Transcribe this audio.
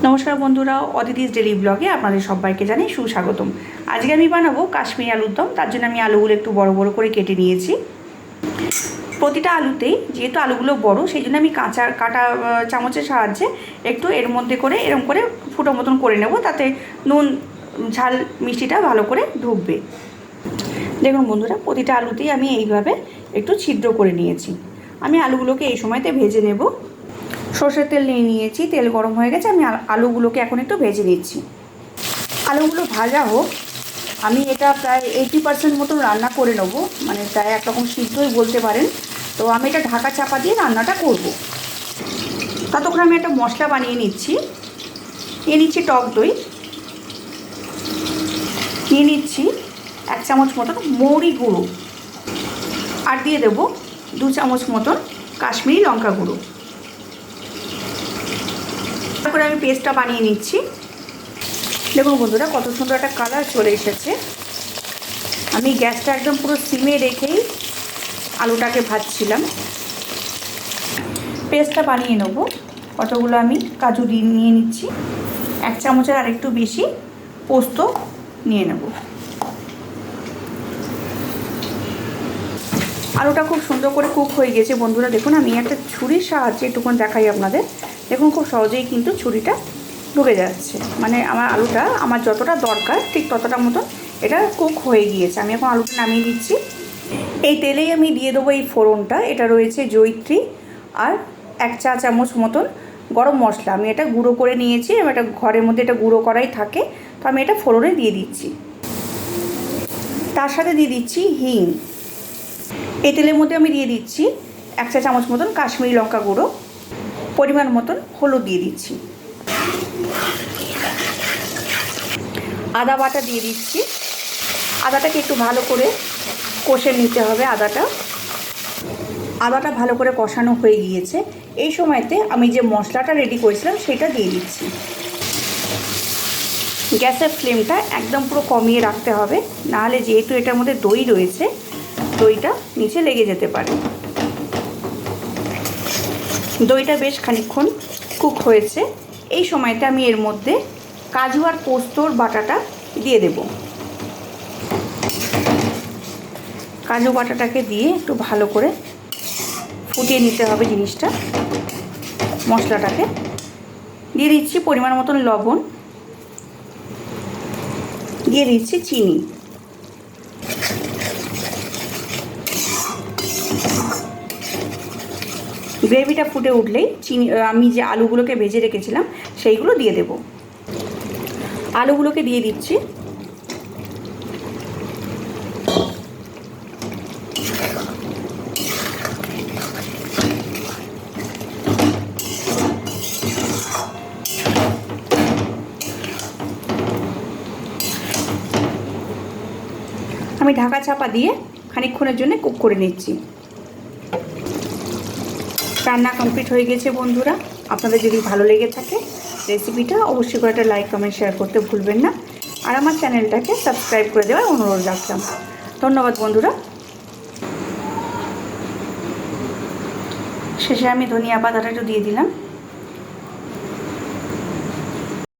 নমস্কার বন্ধুরা, অদিতিস ডেলি ব্লগে আপনাদের সবাইকে জানাই সুস্বাগতম। আজকে আমি বানাবো কাশ্মীরি আলুর দম। তার জন্য আমি আলুগুলো একটু বড় বড় করে কেটে নিয়েছি। প্রতিটা আলুতেই যেহেতু আলুগুলো বড়, সেই জন্য আমি কাটা চামচের সাহায্যে একটু এর মধ্যে করে এরকম করে ফুটো মতন করে নেব, তাতে নুন ঝাল মিষ্টিটা ভালো করে ঢুকবে। দেখুন বন্ধুরা, প্রতিটা আলুতেই আমি এইভাবে একটু ছিদ্র করে নিয়েছি। আমি আলুগুলোকে এই সময়তে ভেজে নেব। সর্ষের তেল নিয়ে নিয়েছি, তেল গরম হয়ে গেছে। আমি আলুগুলোকে এখন একটু ভেজে নিচ্ছি। আলুগুলো ভাজা হোক। আমি এটা প্রায় 80% মতো রান্না করে নেবো, মানে প্রায় একরকম সিদ্ধই বলতে পারেন। তো আমি এটা ঢাকা চাপা দিয়ে রান্নাটা করব। ততক্ষণ আমি একটা মশলা বানিয়ে নিচ্ছি। নিয়ে নিচ্ছি টক দই, নিয়ে নিচ্ছি 1 চামচ মতন মৌরি গুঁড়ো, আর দিয়ে দেবো 2 চামচ মতন কাশ্মীরি লঙ্কা গুঁড়ো। তারপরে আমি পেস্টটা বানিয়ে নিচ্ছি। দেখুন বন্ধুরা, কত সুন্দর একটা কালার চলে এসেছে। আমি গ্যাসটা একদম পুরো সিমে রেখেই আলুটাকে ভাজছিলাম। পেস্টটা বানিয়ে নেব। কতগুলো আমি কাজু নিয়ে নিচ্ছি, 1 চামচের আর একটু বেশি পোস্ত নিয়ে নেব। আলুটা খুব সুন্দর করে কুক হয়ে গেছে বন্ধুরা। দেখুন, আমি একটা ছুরির সাহায্যে একটুক্ষণ দেখাই আপনাদের। দেখুন, খুব সহজেই কিন্তু ছুরিটা ঢুকে যাচ্ছে। মানে আমার আলুটা আমার যতটা দরকার ঠিক ততটা মতন এটা কুক হয়ে গিয়েছে। আমি এখন আলুটা নামিয়ে দিচ্ছি। এই তেলেই আমি দিয়ে দেবো এই ফোড়নটা। এটা রয়েছে জয়িত্রী আর 1 চা চামচ মতন গরম মশলা। আমি এটা গুঁড়ো করে নিয়েছি, এটা ঘরের মধ্যে এটা গুঁড়ো করাই থাকে। তো আমি এটা ফোড়নে দিয়ে দিচ্ছি। তার সাথে দিয়ে দিচ্ছি হিং। এই তেলের মধ্যে আমি দিয়ে দিচ্ছি 1 চা চামচ মতন কাশ্মীরি লঙ্কা গুঁড়ো, পরিমাণ মতন হলুদ দিয়ে দিচ্ছি। আদা বাটা দিয়ে দিচ্ছি। আদাটাকে একটু ভালো করে কষে নিতে হবে। আদাটা ভালো করে কষানো হয়ে গিয়েছে। এই সময়তে আমি যে মশলাটা রেডি করেছিলাম সেটা দিয়ে দিচ্ছি। গ্যাসের ফ্লেমটা একদম পুরো কমিয়ে রাখতে হবে, নাহলে যেহেতু এটার মধ্যে দই রয়েছে, দইটা নিচে লেগে যেতে পারে। দইটা বেশ খানিকক্ষণ কুক হয়েছে। এই সময়তে আমি এর মধ্যে কাজু আর পোস্তর বাটাটা দিয়ে দেব। কাজু বাটাটাকে দিয়ে একটু ভালো করে ফুটিয়ে নিতে হবে জিনিসটা। মশলাটাকে দিয়ে দিচ্ছি পরিমাণ মতন লবণ, দিয়ে দিচ্ছি চিনি। গ্রেভিটা ফুটে উঠলেই আমি যে আলুগুলোকে ভেজে রেখেছিলাম সেইগুলো দিয়ে দেব। আলুগুলোকে দিয়ে দিচ্ছি। আমি ঢাকা চাপা দিয়ে খানিকক্ষণের জন্য কুক করে নিচ্ছি। রান্না কমপ্লিট হয়ে গেছে বন্ধুরা। আপনাদের যদি ভালো লেগে থাকে রেসিপিটা, অবশ্যই করে একটা লাইক কমেন্ট শেয়ার করতে ভুলবেন না। আর আমার চ্যানেলটাকে সাবস্ক্রাইব করে দেওয়ার অনুরোধ রাখলাম। ধন্যবাদ বন্ধুরা। শেষে আমি ধনিয়া পাতাটা একটু দিয়ে দিলাম।